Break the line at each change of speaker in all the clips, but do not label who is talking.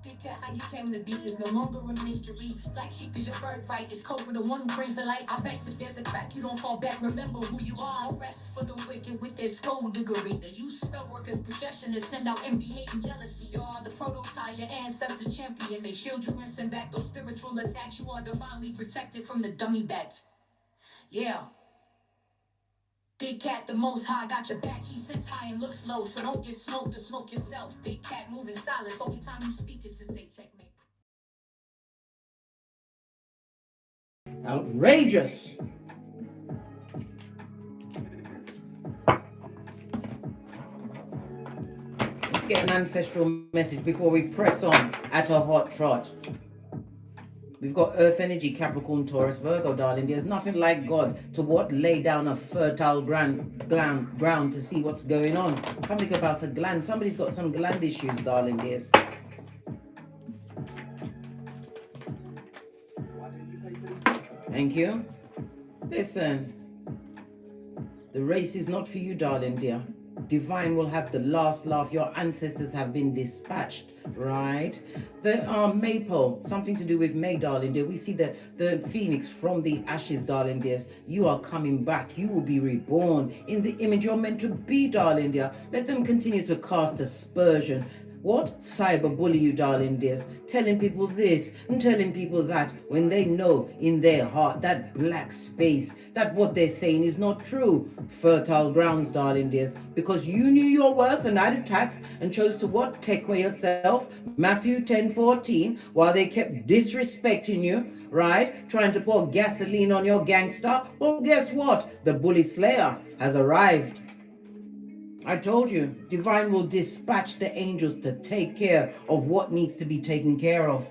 Big cat, how you came to be is no longer a mystery. Black sheep is your birthright. It's code for the one who brings the light. I bet if there's a crack, you don't fall back. Remember who you are. No rest for the wicked with their skullduggery. The use spell workers' projection to send out envy, hate, and jealousy. You are the prototype, your ancestors champion. They shield you and send back those spiritual attacks. You are divinely protected from the dummy bats. Yeah. Big cat, the most high, got your back. He sits high and looks low, so don't get smoked or smoke yourself. Big cat moving silence. Only time you speak is to say checkmate.
Outrageous. Let's get an ancestral message before we press on at a hot trot. We've got Earth energy, Capricorn, Taurus, Virgo, darling. There's nothing like God to what? Lay down a fertile ground to see what's going on. Something about a gland. Somebody's got some gland issues, darling dears. Thank you. Listen, the race is not for you, darling dear. Divine will have the last laugh. Your ancestors have been dispatched, right? The maypole, something to do with May, darling dear. We see the phoenix from the ashes, darling dears. You are coming back. You will be reborn in the image you're meant to be, darling dear. Let them continue to cast aspersion. What? Cyberbully you, darling dears. Telling people this and telling people that when they know in their heart that black space, that what they're saying is not true. Fertile grounds, darling dears. Because you knew your worth and added tax and chose to what? Take away yourself. Matthew 10:14, while they kept disrespecting you, right? Trying to pour gasoline on your gangster. Well, guess what? The bully slayer has arrived. I told you, Divine will dispatch the angels to take care of what needs to be taken care of.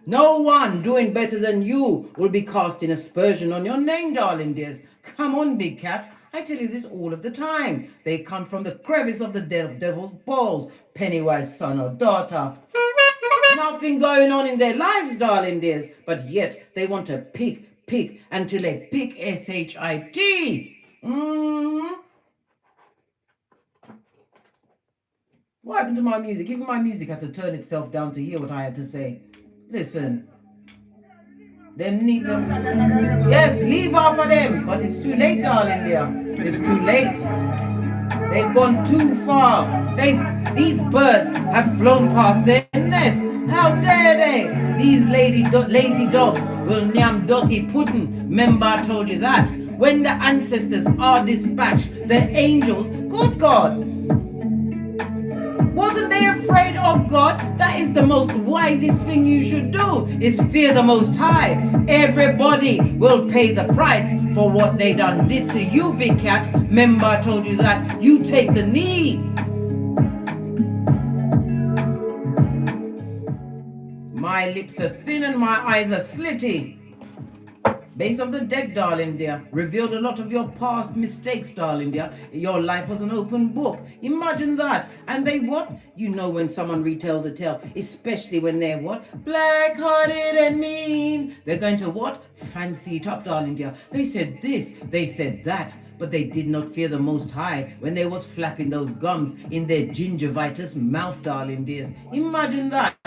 No one doing better than you will be casting aspersion on your name, darling dears. Come on, big cat. I tell you this all of the time. They come from the crevice of the devil's balls, Pennywise son or daughter. Nothing going on in their lives, darling dears, but yet they want to pick until they pick S-H-I-T. What happened to my music? Even my music had to turn itself down to hear what I had to say. Listen. Them need to... Yes, leave off of them. But it's too late, darling dear. It's too late. They've gone too far. These birds have flown past their nest. How dare they? These lazy dogs will nyam dirty pudding. Remember I told you that. When the ancestors are dispatched, the angels, good God. Wasn't they afraid of God? That is the most wisest thing you should do, is fear the Most High. Everybody will pay the price for what they done did to you, big cat. Remember I told you that. You take the knee. My lips are thin and my eyes are slitty. Base of the deck, darling dear, revealed a lot of your past mistakes, darling dear. Your life was an open book. Imagine that. And they what? You know when someone retells a tale, especially when they're what? Black-hearted and mean. They're going to what? Fancy it up, darling dear. They said this, they said that. But they did not fear the Most High when they was flapping those gums in their gingivitis mouth, darling dears. Imagine that.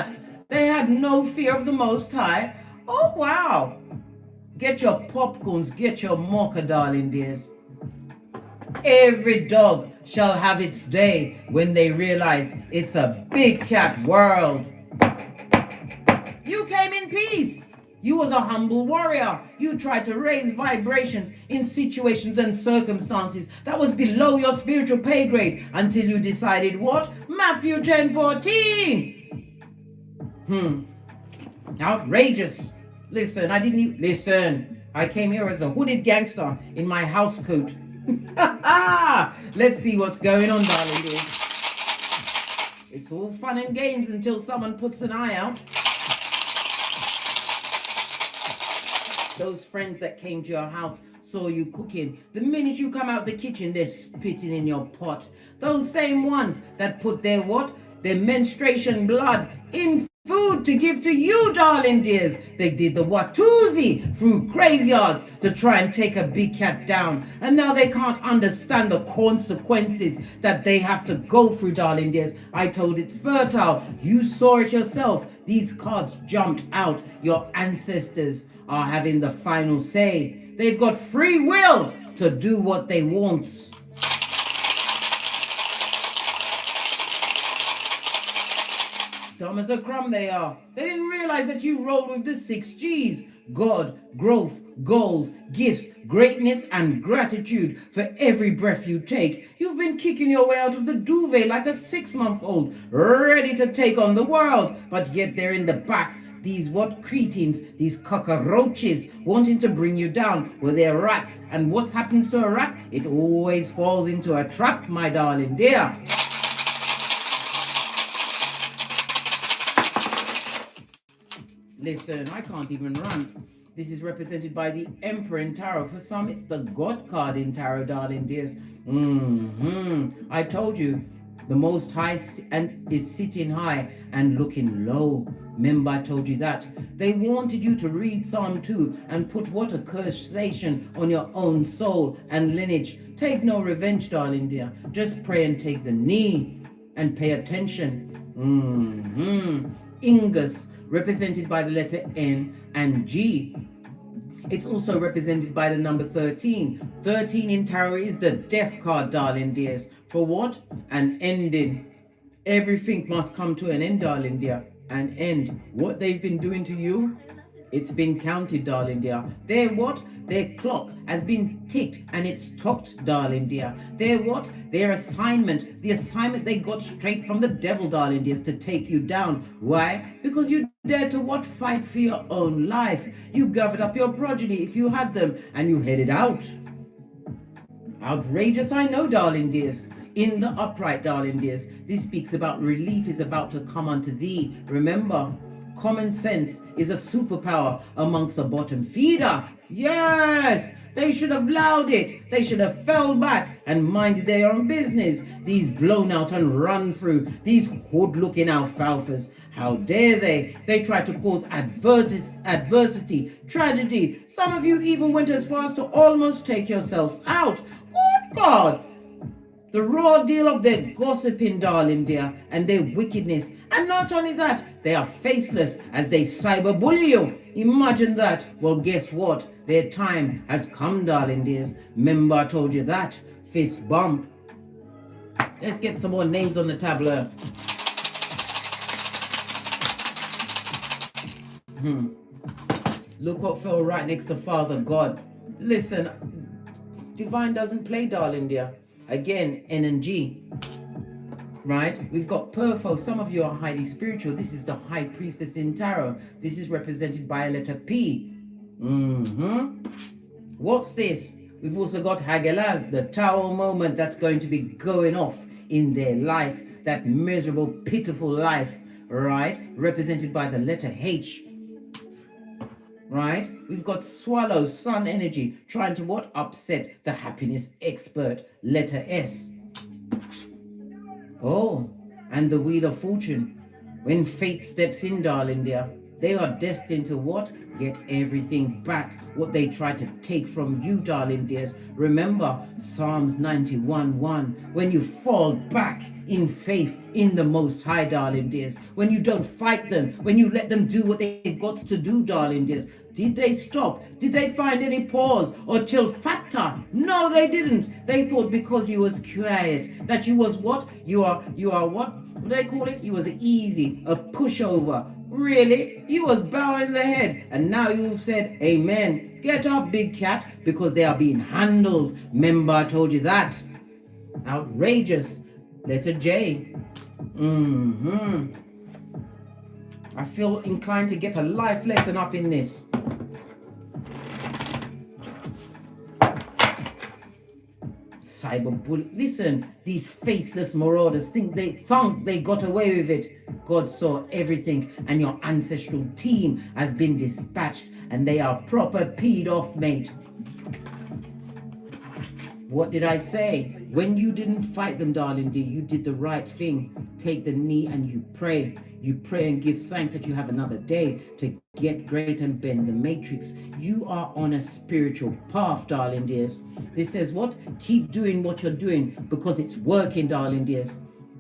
They had no fear of the Most High. Oh, wow. Get your popcorns, get your mocha, darling dears. Every dog shall have its day when they realize it's a big cat world. You came in peace. You was a humble warrior. You tried to raise vibrations in situations and circumstances that was below your spiritual pay grade until you decided what? Matthew 10:14. Outrageous. Listen, I didn't even... Listen, I came here as a hooded gangster in my house coat. Let's see what's going on, darling dear. It's all fun and games until someone puts an eye out. Those friends that came to your house saw you cooking. The minute you come out the kitchen, they're spitting in your pot. Those same ones that put their what? Their menstruation blood in food to give to you, darling dears. They did the Watusi through graveyards to try and take a big cat down. And now they can't understand the consequences that they have to go through, darling dears. I told it's fertile. You saw it yourself. These cards jumped out. Your ancestors are having the final say. They've got free will to do what they want. Dumb as a crumb they are. They didn't realize that you rolled with the 6 G's. God, growth, goals, gifts, greatness, and gratitude for every breath you take. You've been kicking your way out of the duvet like a 6-month-old, ready to take on the world. But yet they're in the back. These cretins, these cockroaches, wanting to bring you down. Well, they're rats. And what's happened to a rat? It always falls into a trap, my darling dear. Listen, I can't even run. This is represented by the Emperor in Tarot. For some, it's the God card in Tarot, darling dears. I told you, the Most High is sitting high and looking low. Remember, I told you that. They wanted you to read Psalm 2 and put what a cursation on your own soul and lineage. Take no revenge, darling dear. Just pray and take the knee and pay attention. Ingus, represented by the letter N and G. It's also represented by the number 13. 13 in tarot is the death card, darling dears. For what? An ending. Everything must come to an end, darling dear. An end. What they've been doing to you, it's been counted, darling dear. Their clock has been ticked and it's topped, darling dear. Their assignment, the assignment they got straight from the devil, darling dears, to take you down. Why? Because you dared to fight for your own life. You gathered up your progeny if you had them and you headed out. Outrageous, I know, darling dears. In the upright, darling dears, this speaks about relief is about to come unto thee. Remember, common sense is a superpower amongst the bottom feeder. Yes, they should have allowed it. They should have fell back and minded their own business. These blown out and run through, these hood-looking alfalfas. How dare they? They tried to cause adversity, tragedy. Some of you even went as far as to almost take yourself out. Good God! The raw deal of their gossiping, darling dear, and their wickedness. And not only that, they are faceless as they cyberbully you. Imagine that. Well, guess what? Their time has come, darling dears. Remember I told you that. Fist bump. Let's get some more names on the tableau. Look what fell right next to Father God. Listen, divine doesn't play, darling dear. Again, N and G, right? We've got Perfo. Some of you are highly spiritual. This is the High Priestess in Tarot. This is represented by a letter P. What's this? We've also got Hagelaz, the Tower moment that's going to be going off in their life. That miserable, pitiful life, right? Represented by the letter H. Right? We've got Swallow, Sun energy, trying to upset the happiness expert, letter S. Oh, and the Wheel of Fortune. When fate steps in, darling dear, they are destined to get everything back, what they tried to take from you, darling dears. Remember Psalms 91:1. When you fall back in faith in the Most High, darling dears, when you don't fight them, when you let them do what they've got to do, darling dears. Did they stop? Did they find any pause or chill factor? No, they didn't. They thought because you was quiet, that you was You are what? What do they call it? You was easy, a pushover. Really? You was bowing the head, and now you've said amen. Get up, big cat, because they are being handled. Remember I told you that. Outrageous. Letter J. I feel inclined to get a life lesson up in this. Cyberbully. Listen, these faceless marauders think they got away with it. God saw everything, and your ancestral team has been dispatched, and they are proper peed off, mate. What did I say? When you didn't fight them, darling dear, you did the right thing. Take the knee and you pray. You pray and give thanks that you have another day to get great and bend the matrix. You are on a spiritual path, darling dears. This says what? Keep doing what you're doing because it's working, darling dears.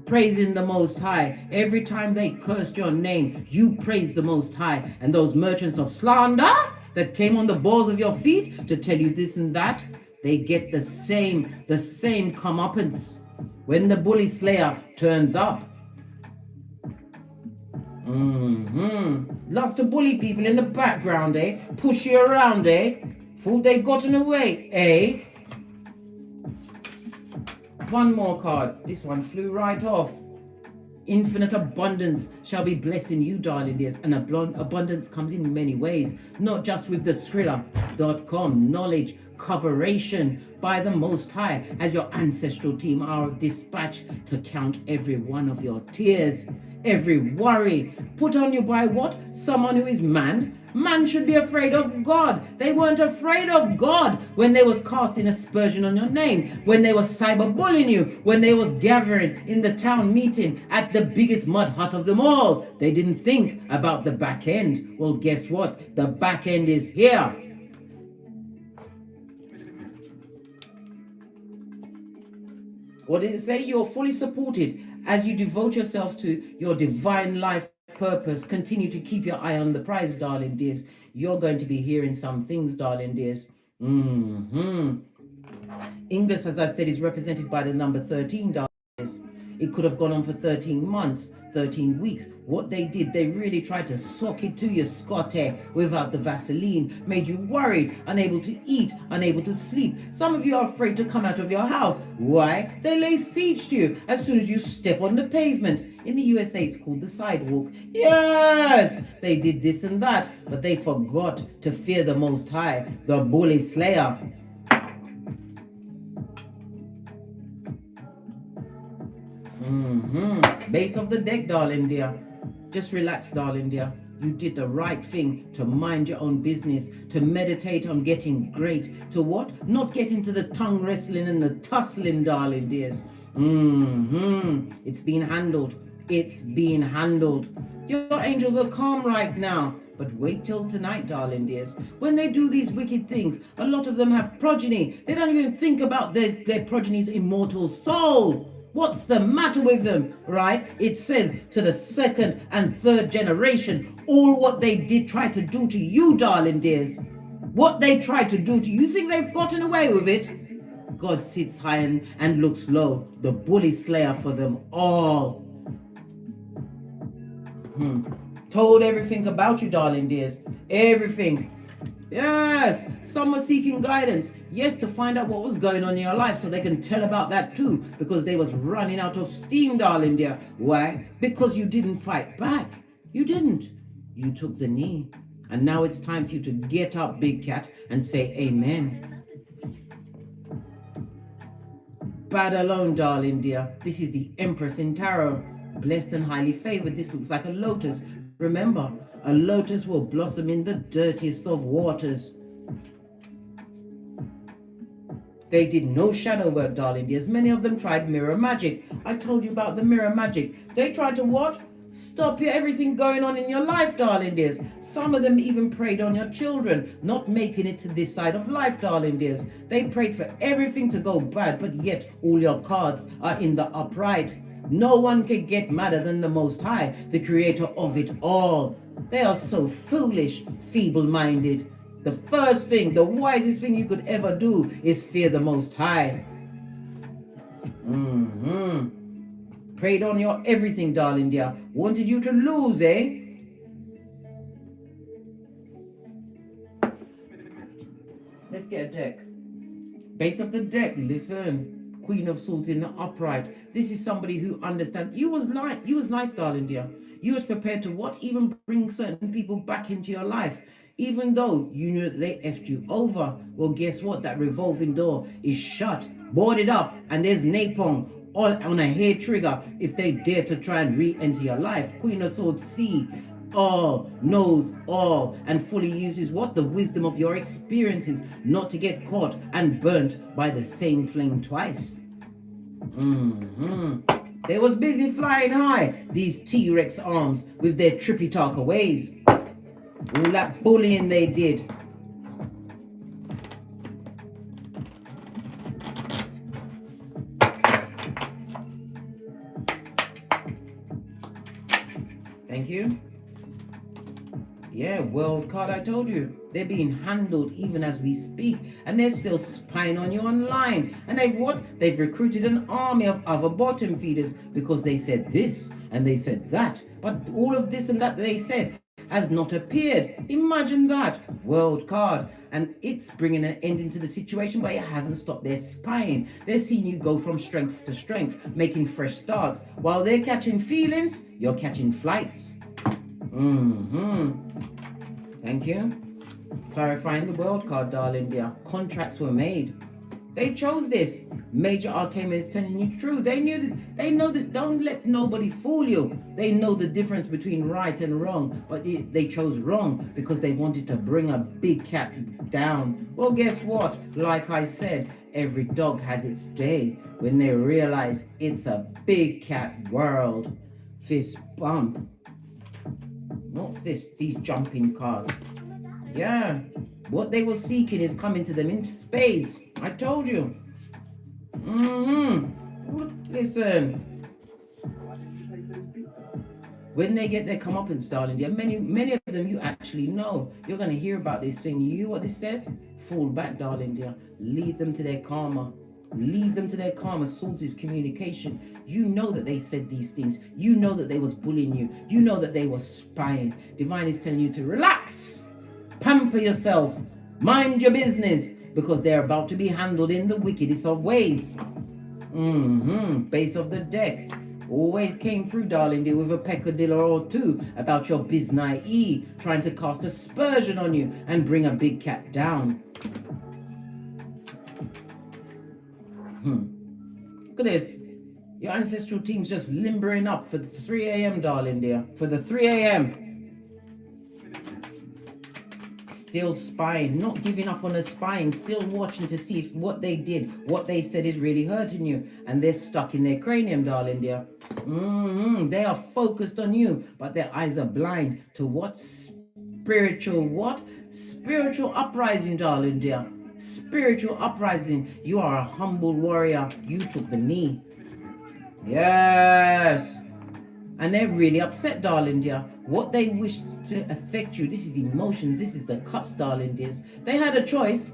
praising the Most High. Every time they cursed your name, you praised the Most High. And those merchants of slander that came on the balls of your feet to tell you this and that, they get the same comeuppance when the bully slayer turns up. Love to bully people in the background, eh? Push you around, eh? Thought they gotten away, eh? One more card. This one flew right off. Infinite abundance shall be blessing you, darling dears. And abundance comes in many ways, not just with the Skrilla.com knowledge coveration by the Most High, as your ancestral team are dispatched to count every one of your tears, every worry put on you by what? Someone who is man. Man should be afraid of God. They weren't afraid of God when they was casting aspersion on your name, when they was cyberbullying you, when they was gathering in the town meeting at the biggest mud hut of them all. They didn't think about the back end. Well, guess what? The back end is here. What did it say? You're fully supported as you devote yourself to your divine life purpose. Continue to keep your eye on the prize, darling dears. You're going to be hearing some things, darling dears. Ingus, as I said, is represented by the number 13, darling dears. It could have gone on for 13 months, 13 weeks. What they did, they really tried to sock it to you, Scotty, without the Vaseline. Made you worried, unable to eat, unable to sleep. Some of you are afraid to come out of your house. Why? They lay siege to you as soon as you step on the pavement. In the USA, it's called the sidewalk. Yes, they did this and that, but they forgot to fear the Most High, the bully slayer. Base of the deck, darling dear. Just relax, darling dear. You did the right thing to mind your own business, to meditate on getting great, to what? Not get into the tongue wrestling and the tussling, darling dears. It's being handled. It's being handled. Your angels are calm right now. But wait till tonight, darling dears. When they do these wicked things, a lot of them have progeny. They don't even think about their progeny's immortal soul. What's the matter with them, right? It says to the second and third generation, all what they did try to do to you, darling dears. What they tried to do to you, think they've gotten away with it? God sits high and looks low, the bully slayer for them all. Told everything about you, darling dears. Everything. Yes, some were seeking guidance. Yes, to find out what was going on in your life so they can tell about that too, because they was running out of steam, darling dear. Why? Because you didn't fight back. You didn't. You took the knee. And now it's time for you to get up, big cat, and say amen. Bad alone, darling dear. This is the Empress in Tarot. Blessed and highly favored. This looks like a lotus. Remember, a lotus will blossom in the dirtiest of waters. They did no shadow work, darling dears. Many of them tried mirror magic. I told you about the mirror magic. They tried to what? Stop everything going on in your life, darling dears. Some of them even prayed on your children, not making it to this side of life, darling dears. They prayed for everything to go bad, but yet all your cards are in the upright. No one can get madder than the Most High, the creator of it all. They are so foolish, feeble-minded. The first thing, the wisest thing you could ever do is fear the Most High. Prayed on your everything, darling dear. Wanted you to lose, eh? Let's get a deck. Base of the deck, listen. Queen of Swords in the upright. This is somebody who understands. You was nice, darling dear. You was prepared to what? Even bring certain people back into your life. Even though you knew that they effed you over. Well, guess what? That revolving door is shut, boarded up, and there's napalm all on a hair trigger if they dare to try and re-enter your life. Queen of Swords see all, knows all, and fully uses what? The wisdom of your experiences, not to get caught and burnt by the same flame twice. They was busy flying high, these T-Rex arms, with their trippy talker ways. All that bullying they did. Thank you. Yeah, world card, I told you. They're being handled even as we speak. And they're still spying on you online. And they've what? They've recruited an army of other bottom feeders because they said this and they said that. But all of this and that they said has not appeared. Imagine that. World card. And it's bringing an end into the situation, but it hasn't stopped their spying. They're seeing you go from strength to strength, making fresh starts. While they're catching feelings, you're catching flights. Thank you. Clarifying the world card, darling dear. Contracts were made. They chose this. Major Arcana is telling you true. They know that. Don't let nobody fool you. They know the difference between right and wrong, but they chose wrong because they wanted to bring a big cat down. Well, guess what? Like I said, every dog has its day when they realize it's a big cat world. Fist bump. What's this? These jumping cards. Yeah. What they were seeking is coming to them in spades. I told you. Listen. When they get their comeuppance, darling, yeah, many of them you actually know. You're going to hear about this thing. You what this says? Fall back, darling, dear. Leave them to their karma. Leave them to their karma. Salt is communication. You know that they said these things. You know that they was bullying you. You know that they were spying. Divine is telling you to relax. Pamper yourself. Mind your business. Because they're about to be handled in the wickedest of ways. Base of the deck. Always came through, darling dear, with a peccadillo or two about your biznae trying to cast aspersion on you and bring a big cat down. Look at this. Your ancestral team's just limbering up for the 3 a.m., darling dear. For the 3 a.m. Still spying, not giving up on the spying, still watching to see if what they did, what they said is really hurting you. And they're stuck in their cranium, darling dear. They are focused on you, but their eyes are blind to what? Spiritual uprising, darling dear. Spiritual uprising. You are a humble warrior. You took the knee. Yes. And they're really upset, darling dear. What they wish to affect you, this is emotions, this is the cups, darling dears. They had a choice.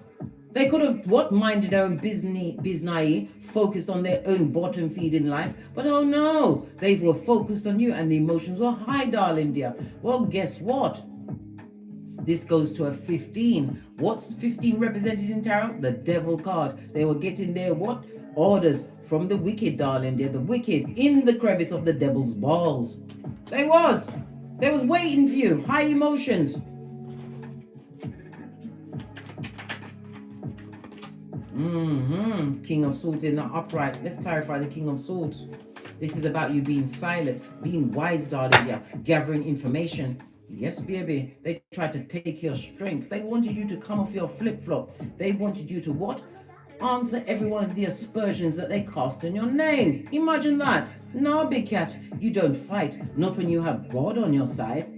They could have minded their own biznae, focused on their own bottom feed in life. But oh no, they were focused on you and the emotions were high, darling dear. Well, guess what? This goes to a 15. What's 15 represented in tarot? The devil card. They were getting their what? Orders from the wicked, darling dear. The wicked in the crevice of the devil's balls. They was waiting for you. High emotions. King of Swords in the upright. Let's clarify the King of Swords. This is about you being silent, being wise, darling dear, gathering information. Yes, baby. They tried to take your strength. They wanted you to come off your flip-flop. They wanted you to what? Answer every one of the aspersions that they cast on your name. Imagine that. No, big cat, you don't fight. Not when you have God on your side.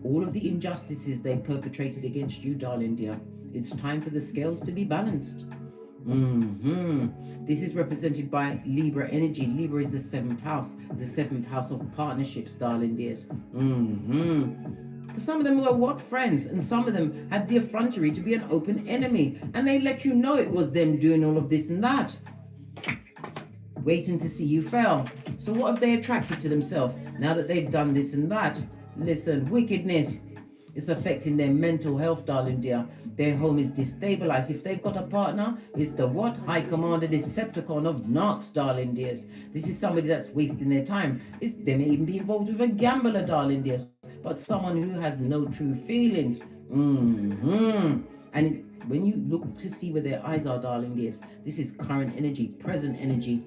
All of the injustices they perpetrated against you, darling dear. It's time for the scales to be balanced. This is represented by Libra energy. Libra is the 7th house. The 7th house of partnerships, darling dears. Some of them were what? Friends. And some of them had the effrontery to be an open enemy. And they let you know it was them doing all of this and that. Waiting to see you fail. So what have they attracted to themselves now that they've done this and that? Listen, wickedness. It's affecting their mental health, darling dear. Their home is destabilized. If they've got a partner, it's the what? High Commander Decepticon of Narcs, darling dears. This is somebody that's wasting their time. They may even be involved with a gambler, darling dears. But someone who has no true feelings. And when you look to see where their eyes are, darling dears, this is current energy, present energy.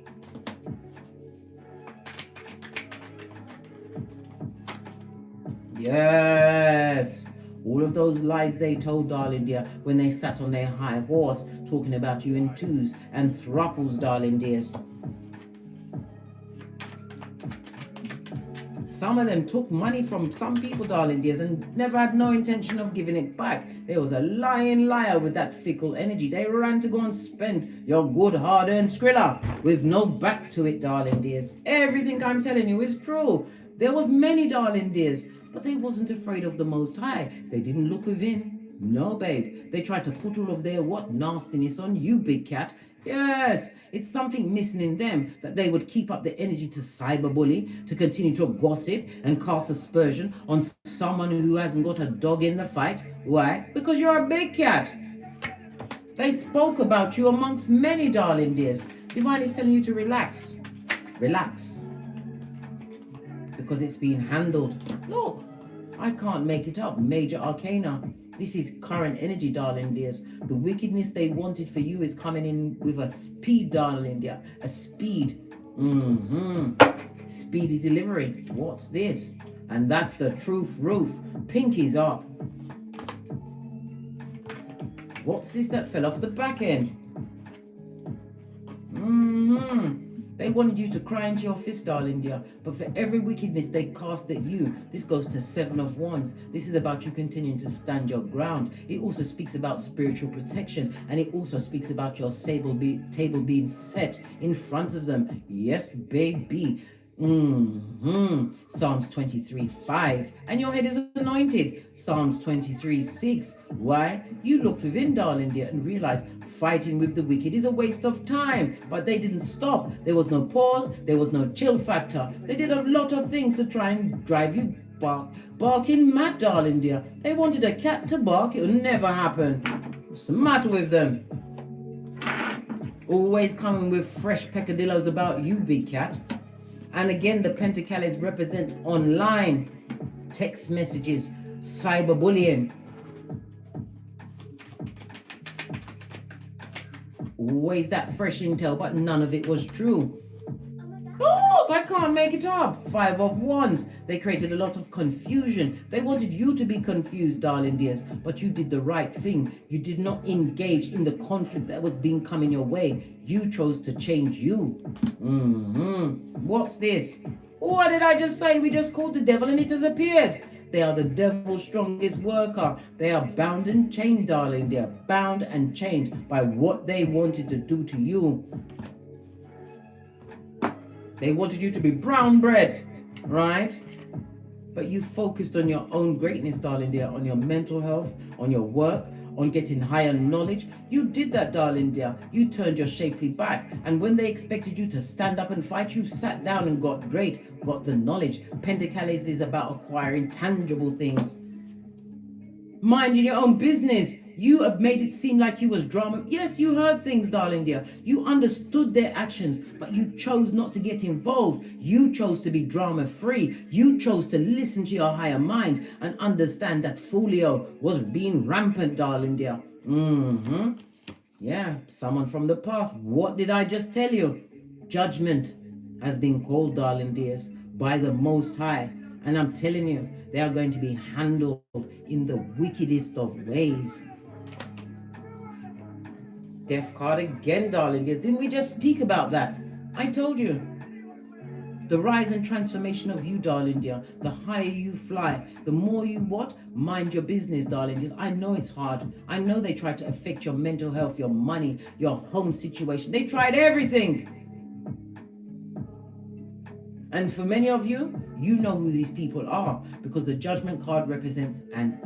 Yes. All of those lies they told, darling dear, when they sat on their high horse, talking about you in twos and thruples, darling dears. Some of them took money from some people, darling dears, and never had no intention of giving it back. There was a lying liar with that fickle energy. They ran to go and spend your good hard-earned skrilla with no back to it, darling dears. Everything I'm telling you is true. There was many, darling dears, but they wasn't afraid of the Most High. They didn't look within. No, babe. They tried to put all of their nastiness on you, big cat. Yes, it's something missing in them that they would keep up the energy to cyberbully, to continue to gossip and cast aspersion on someone who hasn't got a dog in the fight. Why? Because you're a big cat. They spoke about you amongst many, darling dears. Divine is telling you to relax. Relax. Because it's being handled. Look, I can't make it up. Major arcana. This is current energy, darling dears. The wickedness they wanted for you is coming in with a speed, darling dear. A speed. Speedy delivery. What's this? And that's the truth roof. Pinkies up. What's this that fell off the back end? They wanted you to cry into your fist, darling dear. But for every wickedness they cast at you, this goes to 7 of Wands. This is about you continuing to stand your ground. It also speaks about spiritual protection. And it also speaks about your table being set in front of them. Yes, baby. Psalms 23:5. And your head is anointed. Psalms 23:6. Why? You looked within, darling dear, and realized fighting with the wicked is a waste of time. But they didn't stop. There was no pause. There was no chill factor. They did a lot of things to try and drive you barking mad, darling dear. They wanted a cat to bark. It would never happen. What's the matter with them? Always coming with fresh peccadillos about you, big cat. And again, the Pentacles represents online, text messages, cyberbullying. Always that fresh intel, but none of it was true. Look, I can't make it up. 5 of Wands. They created a lot of confusion. They wanted you to be confused, darling dears, but you did the right thing. You did not engage in the conflict that was being coming your way. You chose to change you. What's this? What did I just say? We just called the devil and it has appeared. They are the devil's strongest worker. They are bound and chained, darling. They are bound and chained by what they wanted to do to you. They wanted you to be brown bread, right? But you focused on your own greatness, darling dear, on your mental health, on your work, on getting higher knowledge. You did that, darling dear. You turned your shapely back. And when they expected you to stand up and fight, you sat down and got the knowledge. Pentacles is about acquiring tangible things. Minding your own business. You have made it seem like you was drama. Yes, you heard things, darling dear. You understood their actions, but you chose not to get involved. You chose to be drama free. You chose to listen to your higher mind and understand that folio was being rampant, darling dear. Yeah, someone from the past. What did I just tell you? Judgment has been called, darling dears, by the Most High. And I'm telling you, they are going to be handled in the wickedest of ways. Death card again, darling dears. Didn't we just speak about that? I told you. The rise and transformation of you, darling dear. The higher you fly, the more you what? Mind your business, darling dears. I know it's hard. I know they tried to affect your mental health, your money, your home situation. They tried everything. And for many of you, you know who these people are because the judgment card represents an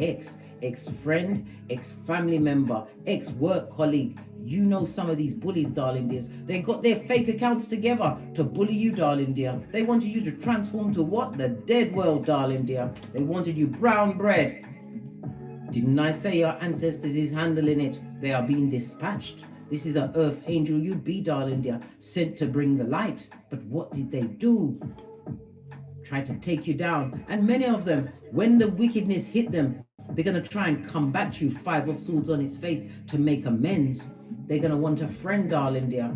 ex-friend, ex-family member, ex-work colleague. You know some of these bullies, darling dears. They got their fake accounts together to bully you, darling dear. They wanted you to transform to what? The dead world, darling dear. They wanted you brown bread. Didn't I say your ancestors is handling it? They are being dispatched. This is an earth angel you be, darling dear, sent to bring the light. But what did they do? Try to take you down. And many of them, when the wickedness hit them, they're going to try and come back to you, 5 of Swords on its face, to make amends. They're going to want a friend, darling dear.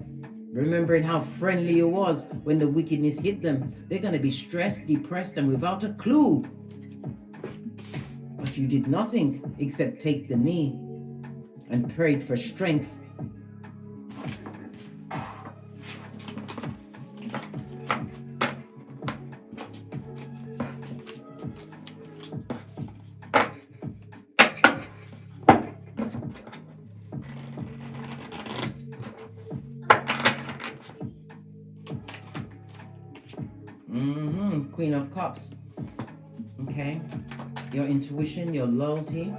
Remembering how friendly you was when the wickedness hit them. They're going to be stressed, depressed, and without a clue. But you did nothing except take the knee and prayed for strength. of Cups. Okay? Your intuition, your loyalty.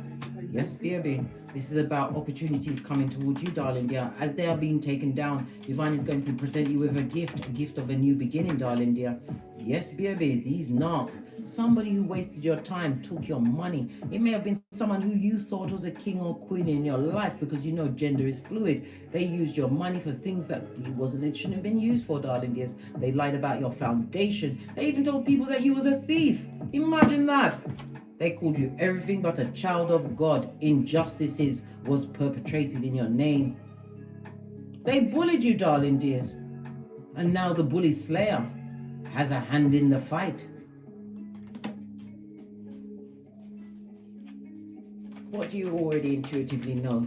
Yes, baby. This is about opportunities coming towards you, darling dear. As they are being taken down, Divine is going to present you with a gift of a new beginning, darling dear. Yes, baby, these knocks. Somebody who wasted your time, took your money. It may have been someone who you thought was a king or queen in your life, because you know gender is fluid. They used your money for things that it shouldn't have been used for, darling dears. They lied about your foundation. They even told people that you was a thief. Imagine that. They called you everything but a child of God. Injustices was perpetrated in your name. They bullied you, darling dears. And now the bully slayer has a hand in the fight. What do you already intuitively know?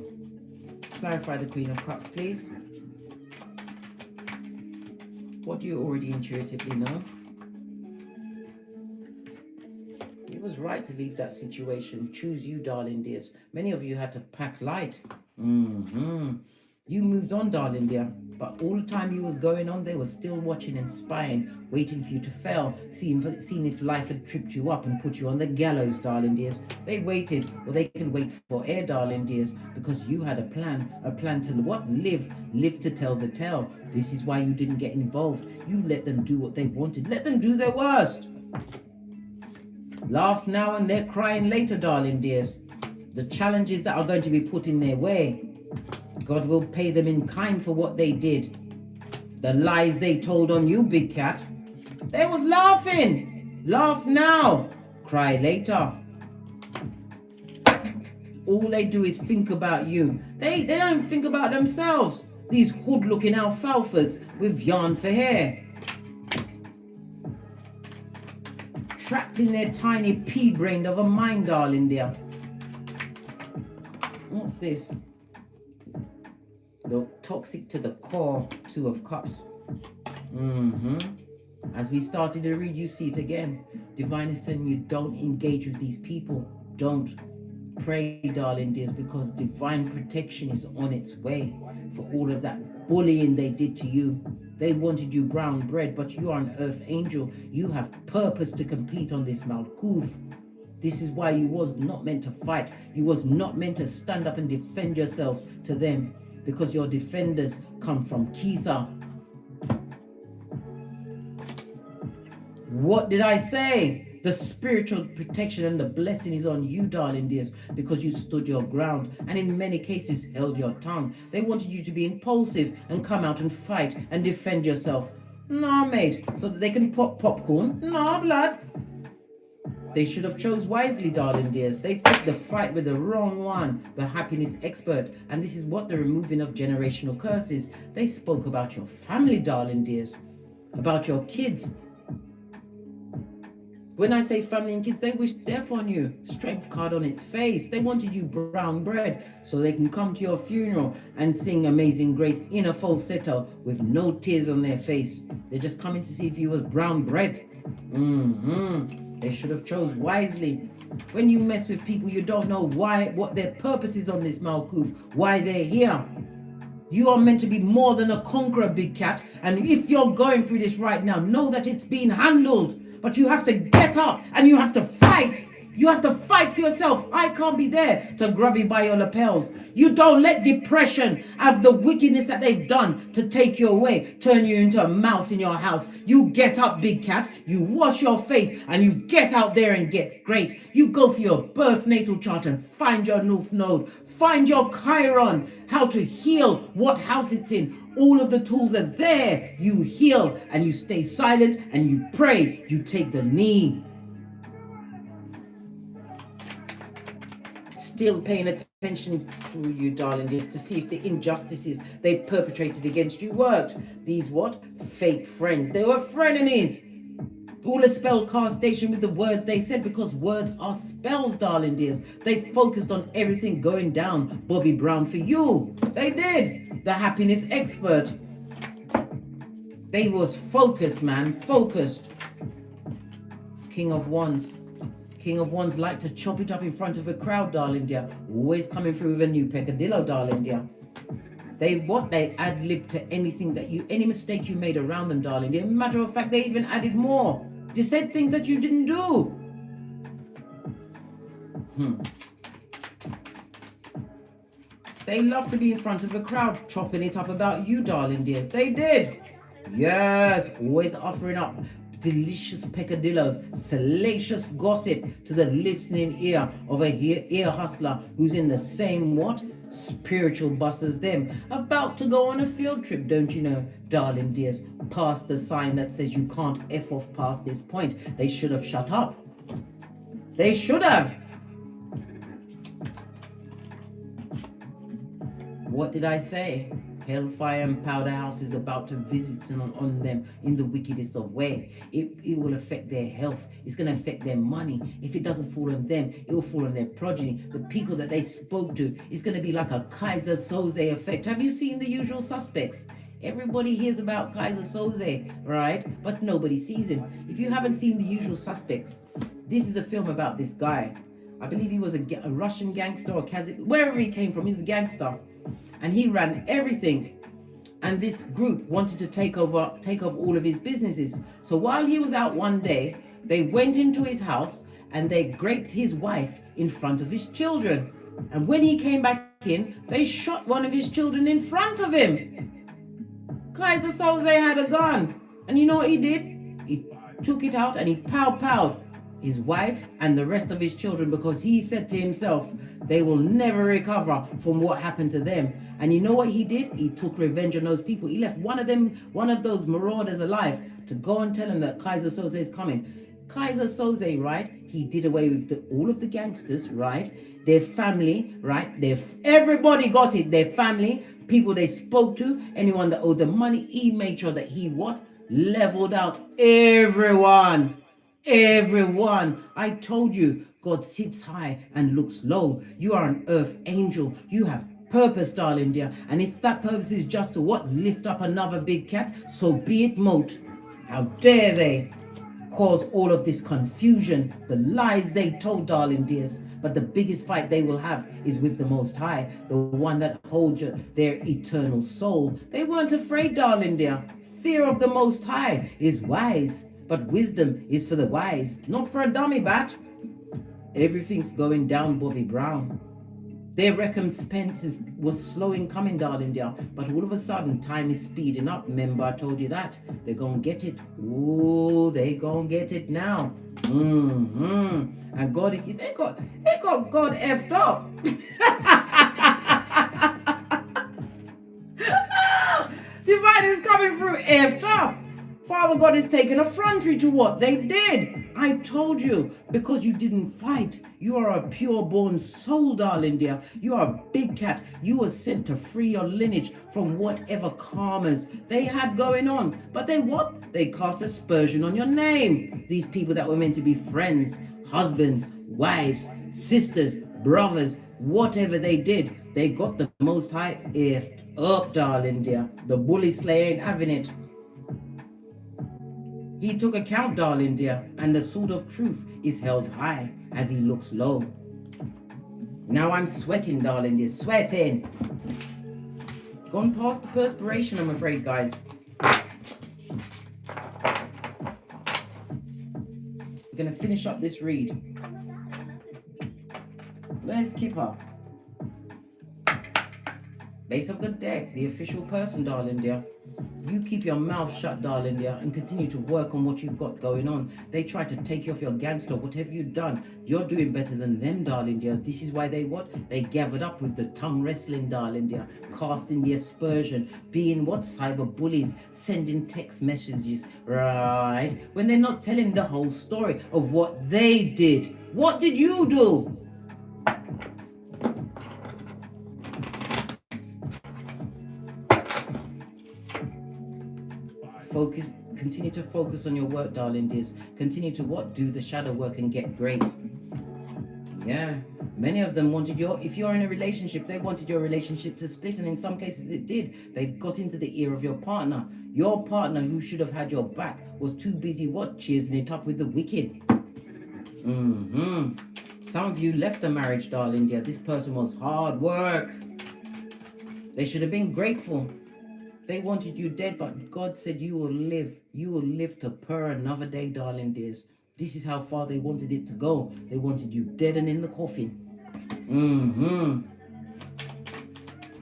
Clarify the Queen of Cups, please. What do you already intuitively know? It was right to leave that situation. Choose you, darling dears. Many of you had to pack light. You moved on, darling dear. But all the time you was going on, they were still watching and spying, waiting for you to fail, seeing if life had tripped you up and put you on the gallows, darling dears. They waited, or they can wait for air, darling dears, because you had a plan to what? Live to tell the tale. This is why you didn't get involved. You let them do what they wanted. Let them do their worst. Laugh now and they're crying later, darling dears. The challenges that are going to be put in their way, God will pay them in kind for what they did. The lies they told on you, big cat. They was laughing. Laugh now, cry later. All they do is think about you. They don't think about themselves. These hood-looking alfalfas with yarn for hair. Trapped in their tiny pea-brain of a mind, darling dear. What's this? The toxic to the core, Two of Cups. As we started to read, you see it again. Divine is telling you, don't engage with these people. Don't pray, darling dears, because divine protection is on its way for all of that bullying they did to you. They wanted you brown bread, but you are an earth angel. You have purpose to complete on this Malkuth. This is why you was not meant to fight. You was not meant to stand up and defend yourselves to them, because your defenders come from Keitha. What did I say? The spiritual protection and the blessing is on you, darling dears, because you stood your ground and in many cases held your tongue. They wanted you to be impulsive and come out and fight and defend yourself. Nah, mate, so that they can pop popcorn. Nah, blood. They should have chose wisely, darling dears. They picked the fight with the wrong one, the happiness expert. And this is what the removing of generational curses. They spoke about your family, darling dears, about your kids. When I say family and kids, they wish death on you. Strength card on its face. They wanted you brown bread so they can come to your funeral and sing Amazing Grace in a falsetto with no tears on their face. They're just coming to see if you was brown bread. They should have chose wisely. When you mess with people, you don't know what their purpose is on this Malkuth, why they're here. You are meant to be more than a conqueror, big cat. And if you're going through this right now, know that it's being handled. But you have to get up and you have to fight. You have to fight for yourself. I can't be there to grab you by your lapels. You don't let depression have the wickedness that they've done to take you away, turn you into a mouse in your house. You get up, big cat. You wash your face and you get out there and get great. You go for your birth natal chart and find your North Node. Find your Chiron, how to heal, what house it's in. All of the tools are there. You heal and you stay silent and you pray. You take the knee. Still paying attention to you, darling, is to see if the injustices they perpetrated against you worked. These what? Fake friends. They were frenemies. All the spell castation with the words they said, because words are spells, darling dears. They focused on everything going down Bobby Brown for you. They did. The happiness expert. They was focused, man. Focused. King of Wands. King of Wands like to chop it up in front of a crowd, darling dear. Always coming through with a new peccadillo, darling dear. They ad-lib to anything that any mistake you made around them, darling dear. Matter of fact, they even added more. They said things that you didn't do. They love to be in front of a crowd, chopping it up about you, darling dears. They did. Yes, always offering up delicious peccadillos, salacious gossip to the listening ear of a ear hustler who's in the same what? Spiritual bus as them. About to go on a field trip, don't you know, darling dears, past the sign that says you can't F off past this point. They should have shut up. They should have. What did I say? Hellfire and powder house is about to visit on them in the wickedest of way. It will affect their health. It's going to affect their money. If it doesn't fall on them, it will fall on their progeny. The people that they spoke to, it's going to be like a Kaiser Soze effect. Have you seen The Usual Suspects? Everybody hears about Kaiser Soze, right? But nobody sees him. If you haven't seen The Usual Suspects, this is a film about this guy. I believe he was a Russian gangster or Kazakh, wherever he came from, he's a gangster. And he ran everything. And this group wanted to take over all of his businesses. So while he was out one day, they went into his house and they raped his wife in front of his children. And when he came back in, they shot one of his children in front of him. Kaiser Soze had a gun. And you know what he did? He took it out and he pow-powed his wife and the rest of his children, because he said to himself, they will never recover from what happened to them. And you know what he did? He took revenge on those people. He left one of those marauders alive to go and tell him that Kaiser Soze is coming. Kaiser Soze, right? He did away with all of the gangsters, right? Their family, right? Everybody got it. Their family, people they spoke to, anyone that owed them money, he made sure that he what? Leveled out everyone. Everyone. I told you, God sits high and looks low. You are an earth angel. You have purpose, darling dear. And if that purpose is just to what? Lift up another big cat, so be it mote. How dare they cause all of this confusion, the lies they told, darling dears. But the biggest fight they will have is with the Most High, the one that holds their eternal soul. They weren't afraid, darling dear. Fear of the Most High is wise, but wisdom is for the wise, not for a dummy bat. Everything's going down, Bobby Brown. Their recompense was slow in coming, darling dear, but all of a sudden time is speeding up. Remember, I told you that. They're gonna get it. Ooh, they gonna get it now. And God, they got God effed up. Divine is coming through effed up. Father God is taking effrontery to what they did. I told you, because you didn't fight. You are a pure-born soul, darling dear. You are a big cat. You were sent to free your lineage from whatever karmas they had going on. But they what? They cast aspersion on your name. These people that were meant to be friends, husbands, wives, sisters, brothers, whatever they did, they got the Most High effed up, darling dear. The bully slayer ain't having it. He took account, darling dear, and the sword of truth is held high as he looks low. Now I'm sweating, darling dear, sweating. Gone past the perspiration, I'm afraid, guys. We're going to finish up this read. Where's Kipper? Base of the deck, the official person, darling dear. You keep your mouth shut, darling dear, and continue to work on what you've got going on. They try to take you off your gangster. Whatever you've done, you're doing better than them, darling dear. This is why they what? They gathered up with the tongue wrestling, darling dear, casting the aspersion, being what? Cyber bullies, sending text messages, right? When they're not telling the whole story of what they did. What did you do? Focus, continue to focus on your work, darling dears. Continue to what? Do the shadow work and get great. Yeah, many of them wanted if you're in a relationship, they wanted your relationship to split, and in some cases it did. They got into the ear of your partner. Your partner, who should have had your back, was too busy what? Cheersing it up with the wicked. Some of you left the marriage, darling dear. This person was hard work. They should have been grateful. They wanted you dead, but God said you will live. You will live to purr another day, darling dears. This is how far they wanted it to go. They wanted you dead and in the coffin.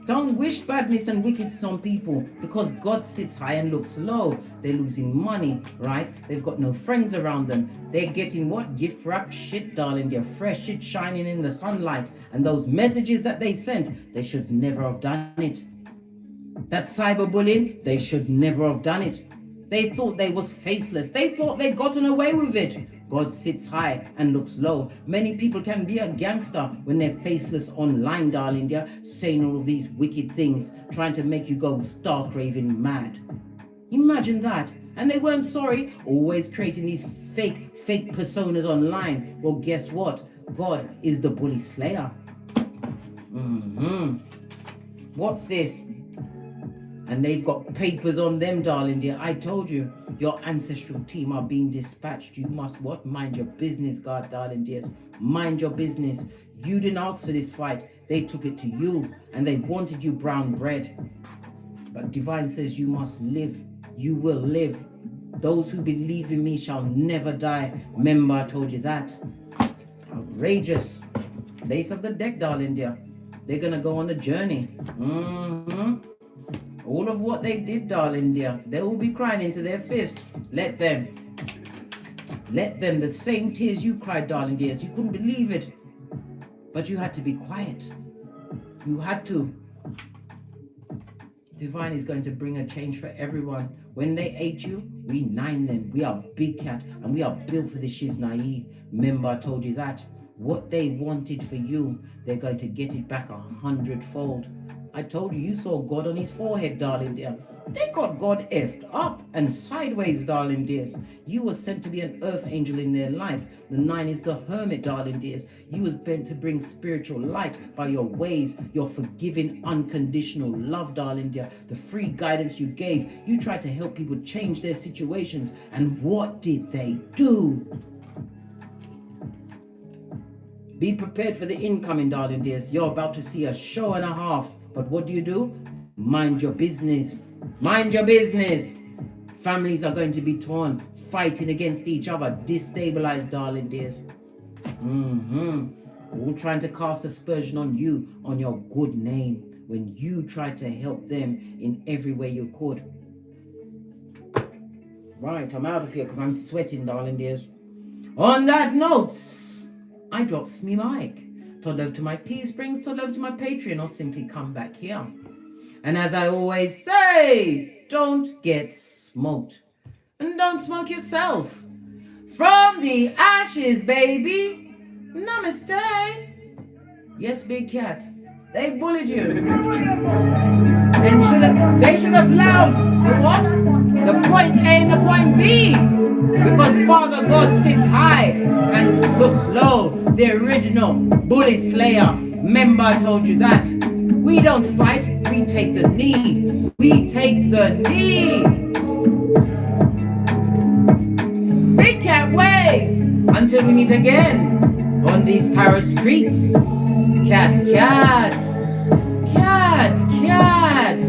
Don't wish badness and wickedness on people, because God sits high and looks low. They're losing money, right? They've got no friends around them. They're getting what? Gift wrapped shit, darling. They're fresh shit shining in the sunlight. And those messages that they sent, they should never have done it. That cyberbullying, they should never have done it. They thought they was faceless. They thought they'd gotten away with it. God sits high and looks low. Many people can be a gangster when they're faceless online, darling. They're saying all of these wicked things, trying to make you go stark raving mad. Imagine that. And they weren't sorry, always creating these fake personas online. Well, guess what? God is the bully slayer. What's this? And they've got papers on them, darling dear. I told you, your ancestral team are being dispatched. You must what? Mind your business, God, darling dears. Mind your business. You didn't ask for this fight. They took it to you, and they wanted you brown bread. But divine says you must live. You will live. Those who believe in me shall never die. Remember, I told you that. Outrageous. Base of the deck, darling dear. They're gonna go on a journey. All of what they did, darling dear, they will be crying into their fist. Let them. Let them. The same tears you cried, darling dears. You couldn't believe it. But you had to be quiet. You had to. Divine is going to bring a change for everyone. When they ate you, we nine them. We are big cat and we are built for the shiz naive. Remember, I told you that. What they wanted for you, they're going to get it back 100-fold. I told you, you saw God on his forehead, darling dear. They got God effed up and sideways, darling dears. You were sent to be an earth angel in their life. The 9 is the hermit, darling dears. You was meant to bring spiritual light by your ways, your forgiving, unconditional love, darling dear. The free guidance you gave. You tried to help people change their situations. And what did they do? Be prepared for the incoming, darling dears. You're about to see a show and a half. But what do? Mind your business. Mind your business. Families are going to be torn, fighting against each other, destabilized, darling dears. All trying to cast aspersion on you, on your good name, when you tried to help them in every way you could. Right, I'm out of here because I'm sweating, darling dears. On that note, I drops me mic. Todd over to my Teesprings, todd over to my Patreon, or simply come back here. And as I always say, don't get smoked. And don't smoke yourself. From the ashes, baby. Namaste. Yes, big cat. They bullied you. They should have allowed the what? The point A and the point B. Because Father God sits high and looks low. The original bully slayer. Remember, I told you that. We don't fight, we take the knee. We take the knee. Big cat wave. Until we meet again on these tarot streets. Cat, cat. Cat, cat.